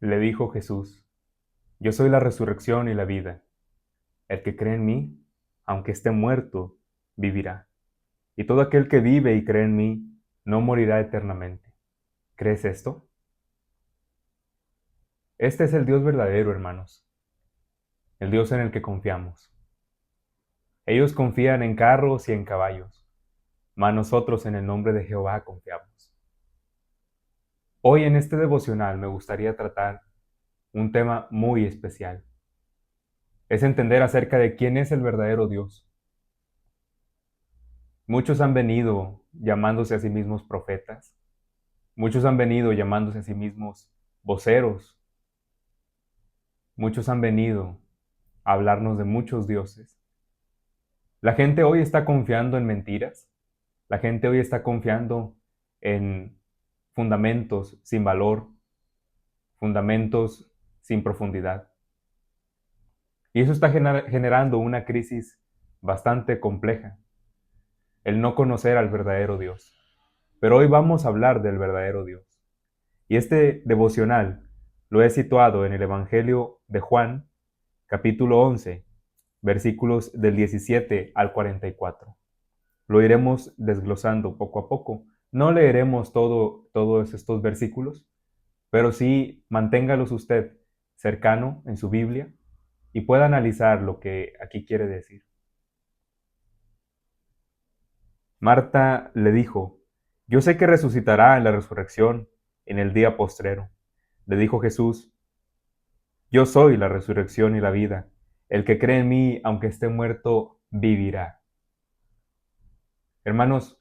Le dijo Jesús: Yo soy la resurrección y la vida. El que cree en mí, aunque esté muerto, vivirá. Y todo aquel que vive y cree en mí, no morirá eternamente. ¿Crees esto? Este es el Dios verdadero, hermanos, el Dios en el que confiamos. Ellos confían en carros y en caballos, mas nosotros en el nombre de Jehová confiamos. Hoy en este devocional me gustaría tratar un tema muy especial. Es entender acerca de quién es el verdadero Dios. Muchos han venido llamándose a sí mismos profetas. Muchos han venido llamándose a sí mismos voceros. Muchos han venido a hablarnos de muchos dioses. La gente hoy está confiando en mentiras. La gente hoy está confiando en fundamentos sin valor, fundamentos sin profundidad. Y eso está generando una crisis bastante compleja, el no conocer al verdadero Dios. Pero hoy vamos a hablar del verdadero Dios. Y este devocional lo he situado en el Evangelio de Juan, capítulo 11, versículos del 17 al 44. Lo iremos desglosando poco a poco. No leeremos todos estos versículos, pero sí manténgalos usted cercano en su Biblia y pueda analizar lo que aquí quiere decir. Marta le dijo: Yo sé que resucitará en la resurrección en el día postrero. Le dijo Jesús: Yo soy la resurrección y la vida. El que cree en mí, aunque esté muerto, vivirá. Hermanos,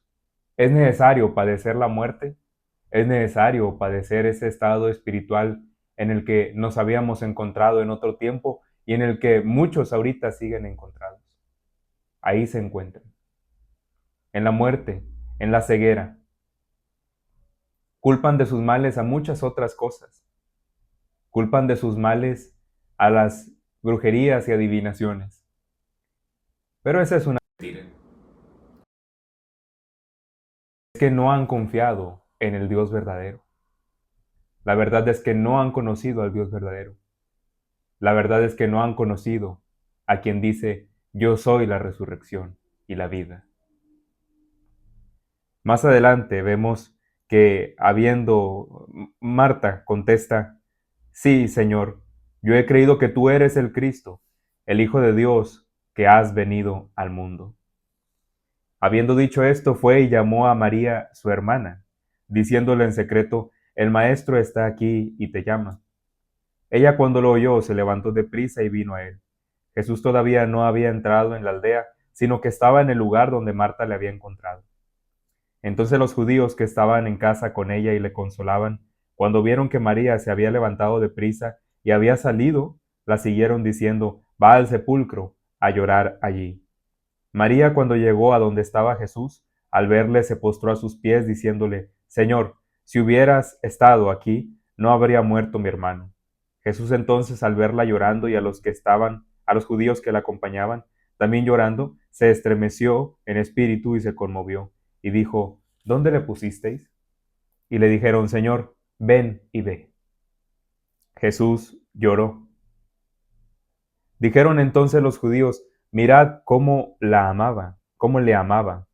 ¿es necesario padecer la muerte? ¿Es necesario padecer ese estado espiritual en el que nos habíamos encontrado en otro tiempo y en el que muchos ahorita siguen encontrados? Ahí se encuentran, en la muerte, en la ceguera. Culpan de sus males a muchas otras cosas. Culpan de sus males a las brujerías y adivinaciones. Pero esa es una mentira. Es que no han confiado en el Dios verdadero. La verdad es que no han conocido al Dios verdadero. La verdad es que no han conocido a quien dice: Yo soy la resurrección y la vida. Más adelante vemos que habiendo Marta contesta: Sí, Señor, yo he creído que tú eres el Cristo, el Hijo de Dios, que has venido al mundo. Habiendo dicho esto, fue y llamó a María, su hermana, diciéndole en secreto: El Maestro está aquí y te llama. Ella, cuando lo oyó, se levantó de prisa y vino a él. Jesús todavía no había entrado en la aldea, sino que estaba en el lugar donde Marta le había encontrado. Entonces los judíos que estaban en casa con ella y le consolaban, cuando vieron que María se había levantado de prisa y había salido, la siguieron diciendo: Va al sepulcro a llorar allí. María, cuando llegó a donde estaba Jesús, al verle se postró a sus pies diciéndole: Señor, si hubieras estado aquí, no habría muerto mi hermano. Jesús entonces, al verla llorando y a los que estaban, a los judíos que la acompañaban, también llorando, se estremeció en espíritu y se conmovió, y dijo: ¿Dónde le pusisteis? Y le dijeron: Señor, ven y ve. Jesús lloró. Dijeron entonces los judíos: Mirad cómo la amaba, cómo le amaba.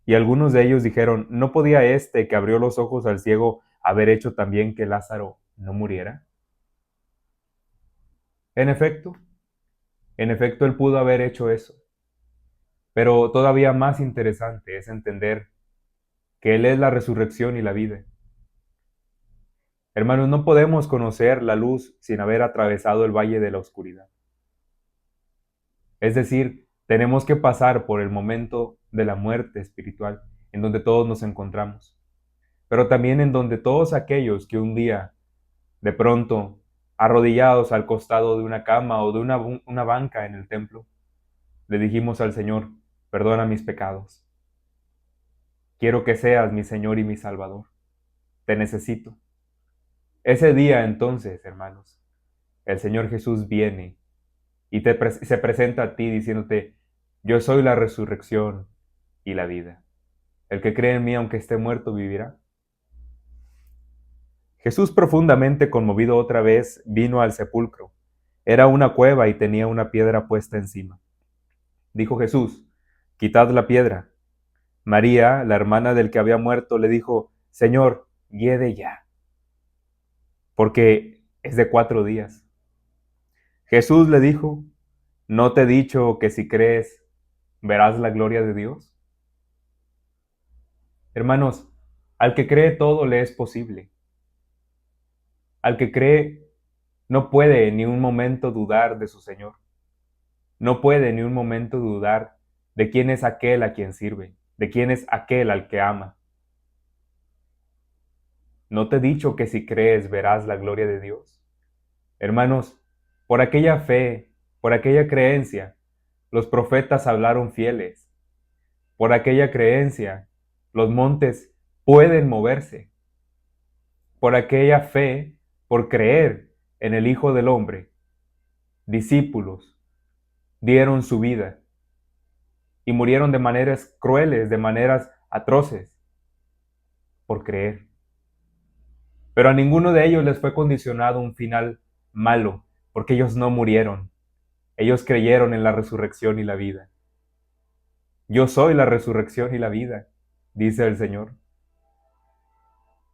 Y algunos de ellos dijeron: ¿No podía este que abrió los ojos al ciego haber hecho también que Lázaro no muriera? En efecto, en efecto, él pudo haber hecho eso. Pero todavía más interesante es entender que Él es la resurrección y la vida. Hermanos, no podemos conocer la luz sin haber atravesado el valle de la oscuridad. Es decir, tenemos que pasar por el momento de la muerte espiritual, en donde todos nos encontramos, pero también en donde todos aquellos que un día, de pronto, arrodillados al costado de una cama o de una banca en el templo, le dijimos al Señor: Perdona mis pecados. Quiero que seas mi Señor y mi Salvador. Te necesito. Ese día entonces, hermanos, el Señor Jesús viene y se presenta a ti diciéndote: Yo soy la resurrección y la vida. El que cree en mí, aunque esté muerto, vivirá. Jesús, profundamente conmovido otra vez, vino al sepulcro. Era una cueva y tenía una piedra puesta encima. Dijo Jesús: quitad la piedra. María, la hermana del que había muerto, le dijo: Señor, hiede ya, porque es de 4 días. Jesús le dijo: ¿no te he dicho que si crees, verás la gloria de Dios? Hermanos, al que cree todo le es posible. Al que cree no puede ni un momento dudar de su Señor. No puede ni un momento dudar de quién es aquel a quien sirve, de quién es aquel al que ama. ¿No te he dicho que si crees verás la gloria de Dios? Hermanos, por aquella fe, por aquella creencia, los profetas hablaron fieles. Por aquella creencia, los montes pueden moverse. Por aquella fe, por creer en el Hijo del Hombre, discípulos dieron su vida y murieron de maneras crueles, de maneras atroces, por creer. Pero a ninguno de ellos les fue condicionado un final malo, porque ellos no murieron. Ellos creyeron en la resurrección y la vida. Yo soy la resurrección y la vida, dice el Señor.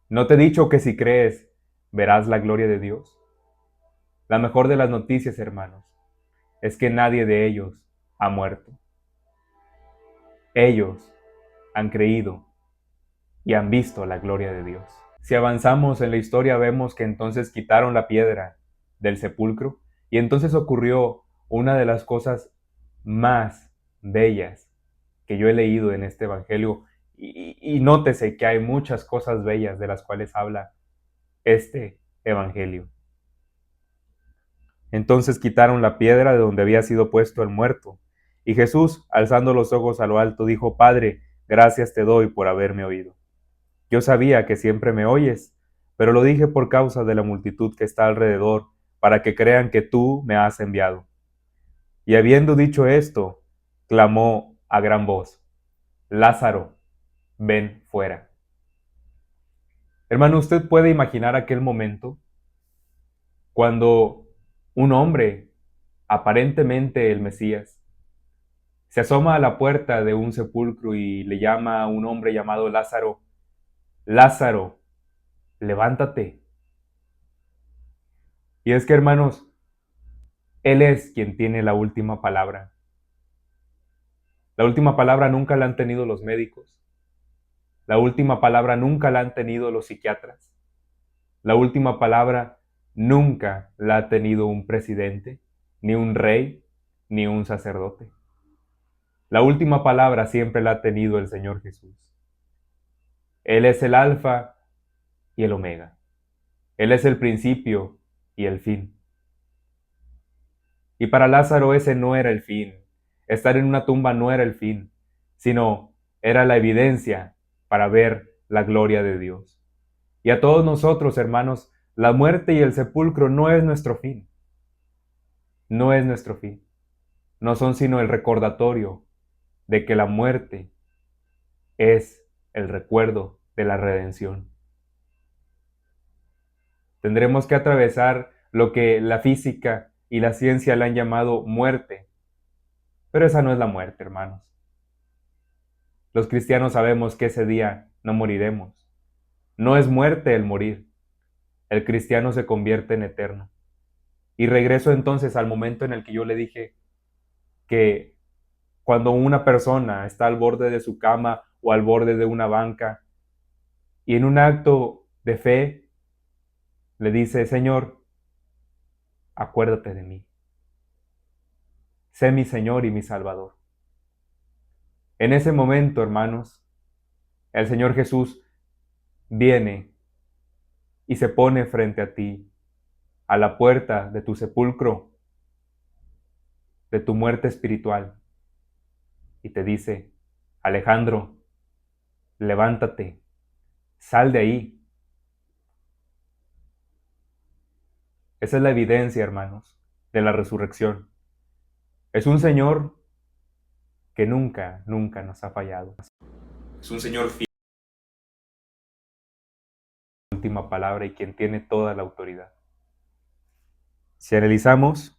¿No te he dicho que si crees, verás la gloria de Dios? La mejor de las noticias, hermanos, es que nadie de ellos ha muerto. Ellos han creído y han visto la gloria de Dios. Si avanzamos en la historia, vemos que entonces quitaron la piedra del sepulcro y entonces ocurrió una de las cosas más bellas que yo he leído en este evangelio. Y nótese que hay muchas cosas bellas de las cuales habla este evangelio. Entonces quitaron la piedra de donde había sido puesto el muerto. Y Jesús, alzando los ojos a lo alto, dijo: Padre, gracias te doy por haberme oído. Yo sabía que siempre me oyes, pero lo dije por causa de la multitud que está alrededor, para que crean que tú me has enviado. Y habiendo dicho esto, clamó a gran voz: Lázaro, ven fuera. Hermano, ¿usted puede imaginar aquel momento cuando un hombre, aparentemente el Mesías, se asoma a la puerta de un sepulcro y le llama a un hombre llamado Lázaro: Lázaro, levántate? Y es que, hermanos, Él es quien tiene la última palabra. La última palabra nunca la han tenido los médicos. La última palabra nunca la han tenido los psiquiatras. La última palabra nunca la ha tenido un presidente, ni un rey, ni un sacerdote. La última palabra siempre la ha tenido el Señor Jesús. Él es el alfa y el omega. Él es el principio y el fin. Y para Lázaro ese no era el fin. Estar en una tumba no era el fin, sino era la evidencia para ver la gloria de Dios. Y a todos nosotros, hermanos, la muerte y el sepulcro no es nuestro fin. No es nuestro fin. No son sino el recordatorio de que la muerte es el recuerdo de la redención. Tendremos que atravesar lo que la física y la ciencia le han llamado muerte. Pero esa no es la muerte, hermanos. Los cristianos sabemos que ese día no moriremos. No es muerte el morir. El cristiano se convierte en eterno. Y regreso entonces al momento en el que yo le dije que cuando una persona está al borde de su cama o al borde de una banca y en un acto de fe le dice: Señor, acuérdate de mí. Sé mi Señor y mi Salvador. En ese momento, hermanos, el Señor Jesús viene y se pone frente a ti, a la puerta de tu sepulcro, de tu muerte espiritual, y te dice: Alejandro, levántate, sal de ahí. Esa es la evidencia, hermanos, de la resurrección. Es un Señor que nunca, nunca nos ha fallado. Es un Señor fiel. Última última palabra y quien tiene toda la autoridad. Si analizamos,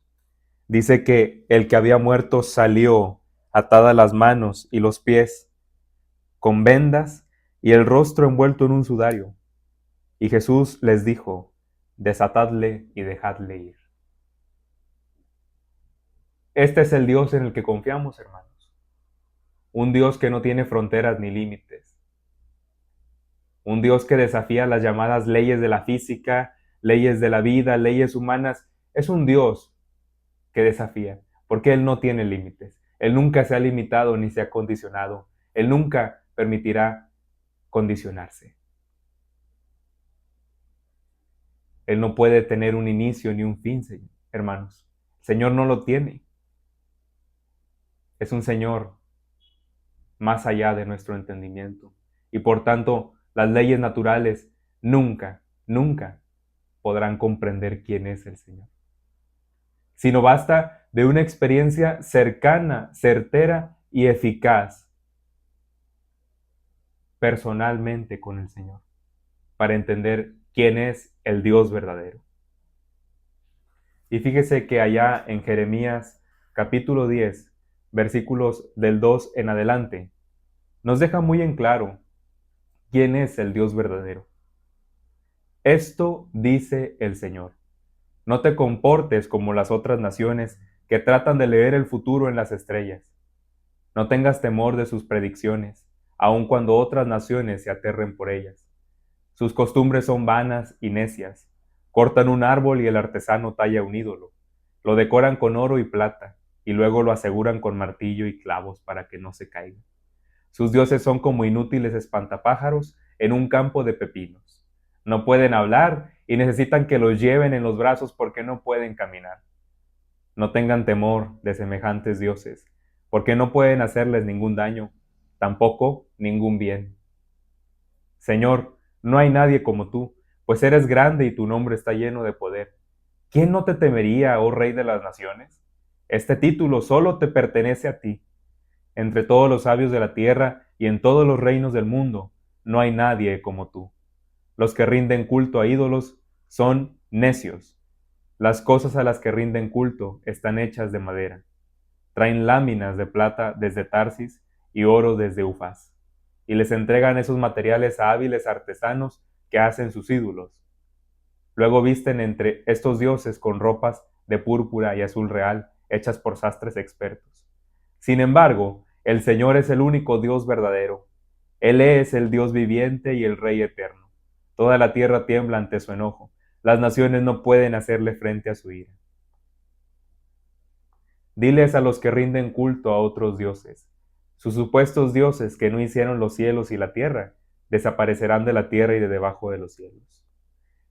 dice que el que había muerto salió atadas las manos y los pies con vendas y el rostro envuelto en un sudario. Y Jesús les dijo, desatadle y dejadle ir. Este es el Dios en el que confiamos, hermanos. Un Dios que no tiene fronteras ni límites. Un Dios que desafía las llamadas leyes de la física, leyes de la vida, leyes humanas. Es un Dios que desafía, porque Él no tiene límites. Él nunca se ha limitado ni se ha condicionado. Él nunca permitirá condicionarse. Él no puede tener un inicio ni un fin, hermanos. El Señor no lo tiene. Es un Señor más allá de nuestro entendimiento. Y por tanto, las leyes naturales nunca, nunca podrán comprender quién es el Señor. Sino basta de una experiencia cercana, certera y eficaz personalmente con el Señor para entender quién es el Dios verdadero. Y fíjese que allá en Jeremías capítulo 10, versículos del 2 en adelante, nos deja muy en claro quién es el Dios verdadero. Esto dice el Señor: no te comportes como las otras naciones que tratan de leer el futuro en las estrellas. No tengas temor de sus predicciones, aun cuando otras naciones se aterren por ellas. Sus costumbres son vanas y necias. Cortan un árbol y el artesano talla un ídolo. Lo decoran con oro y plata, y luego lo aseguran con martillo y clavos para que no se caiga. Sus dioses son como inútiles espantapájaros en un campo de pepinos. No pueden hablar y necesitan que los lleven en los brazos porque no pueden caminar. No tengan temor de semejantes dioses, porque no pueden hacerles ningún daño, tampoco ningún bien. Señor, no hay nadie como tú, pues eres grande y tu nombre está lleno de poder. ¿Quién no te temería, oh Rey de las naciones? Este título solo te pertenece a ti. Entre todos los sabios de la tierra y en todos los reinos del mundo, no hay nadie como tú. Los que rinden culto a ídolos son necios. Las cosas a las que rinden culto están hechas de madera. Traen láminas de plata desde Tarsis y oro desde Ufaz, y les entregan esos materiales a hábiles artesanos que hacen sus ídolos. Luego visten entre estos dioses con ropas de púrpura y azul real, hechas por sastres expertos. Sin embargo, el Señor es el único Dios verdadero. Él es el Dios viviente y el Rey eterno. Toda la tierra tiembla ante su enojo. Las naciones no pueden hacerle frente a su ira. Diles a los que rinden culto a otros dioses: sus supuestos dioses que no hicieron los cielos y la tierra, desaparecerán de la tierra y de debajo de los cielos.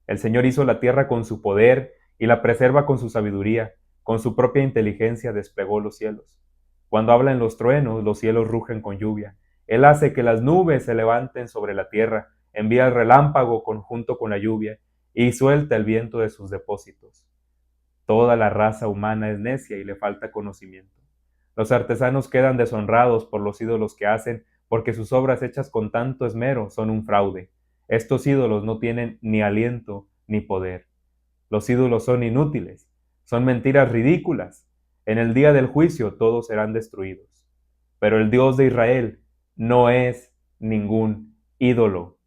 El Señor hizo la tierra con su poder y la preserva con su sabiduría, con su propia inteligencia desplegó los cielos. Cuando hablan los truenos, los cielos rugen con lluvia. Él hace que las nubes se levanten sobre la tierra, envía el relámpago junto con la lluvia, y suelta el viento de sus depósitos. Toda la raza humana es necia y le falta conocimiento. Los artesanos quedan deshonrados por los ídolos que hacen, porque sus obras hechas con tanto esmero son un fraude. Estos ídolos no tienen ni aliento ni poder. Los ídolos son inútiles, son mentiras ridículas. En el día del juicio todos serán destruidos. Pero el Dios de Israel no es ningún ídolo.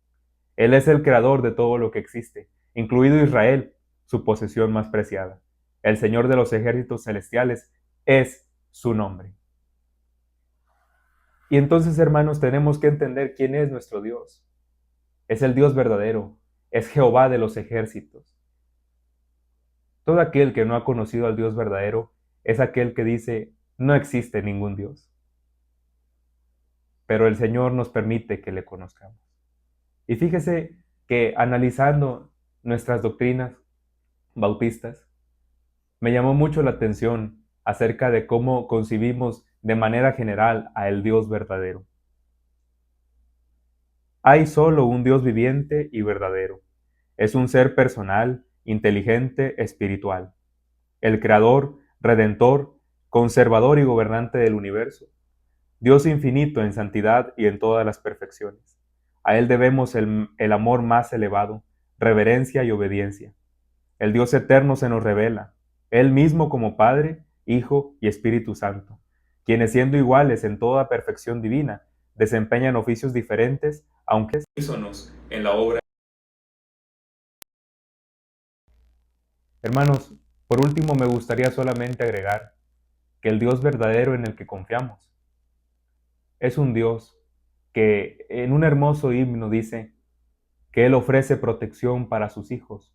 Él es el creador de todo lo que existe, incluido Israel, su posesión más preciada. El Señor de los ejércitos celestiales es su nombre. Y entonces, hermanos, tenemos que entender quién es nuestro Dios. Es el Dios verdadero, es Jehová de los ejércitos. Todo aquel que no ha conocido al Dios verdadero es aquel que dice: no existe ningún Dios. Pero el Señor nos permite que le conozcamos. Y fíjese que analizando nuestras doctrinas bautistas, me llamó mucho la atención acerca de cómo concibimos de manera general a el Dios verdadero. Hay solo un Dios viviente y verdadero. Es un ser personal, inteligente, espiritual. El creador, redentor, conservador y gobernante del universo. Dios infinito en santidad y en todas las perfecciones. A Él debemos el amor más elevado, reverencia y obediencia. El Dios eterno se nos revela, Él mismo como Padre, Hijo y Espíritu Santo, quienes siendo iguales en toda perfección divina, desempeñan oficios diferentes, aunque unísonos en la obra. Hermanos, por último me gustaría solamente agregar que el Dios verdadero en el que confiamos es un Dios que en un hermoso himno dice que Él ofrece protección para sus hijos,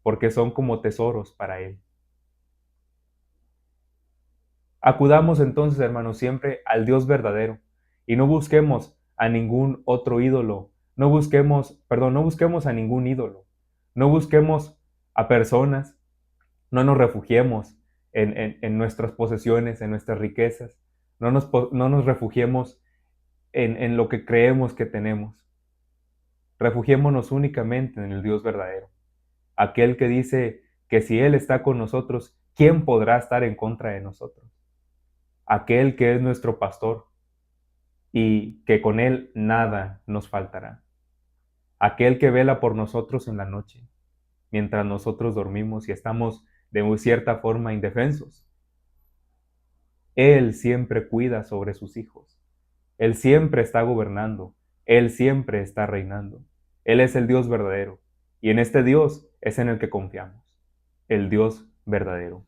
porque son como tesoros para Él. Acudamos entonces, hermanos, siempre al Dios verdadero y no busquemos a ningún otro ídolo, no busquemos a ningún ídolo, no busquemos a personas, no nos refugiemos en nuestras posesiones, en nuestras riquezas, no nos refugiemos en lo que creemos que tenemos. Refugiémonos únicamente en el Dios verdadero, aquel que dice que si Él está con nosotros, ¿quién podrá estar en contra de nosotros? Aquel que es nuestro pastor y que con Él nada nos faltará. Aquel que vela por nosotros en la noche, mientras nosotros dormimos y estamos de cierta forma indefensos. Él siempre cuida sobre sus hijos. Él siempre está gobernando. Él siempre está reinando. Él es el Dios verdadero. Y en este Dios es en el que confiamos. El Dios verdadero.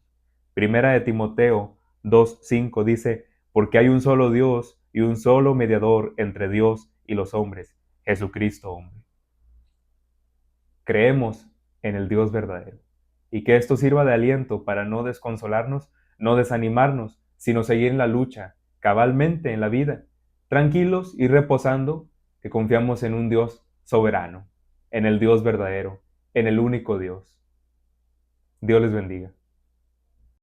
Primera de Timoteo 2:5 dice, porque hay un solo Dios y un solo mediador entre Dios y los hombres, Jesucristo hombre. Creemos en el Dios verdadero. Y que esto sirva de aliento para no desconsolarnos, no desanimarnos, sino seguir en la lucha, cabalmente en la vida, tranquilos y reposando, que confiamos en un Dios soberano, en el Dios verdadero, en el único Dios. Dios les bendiga.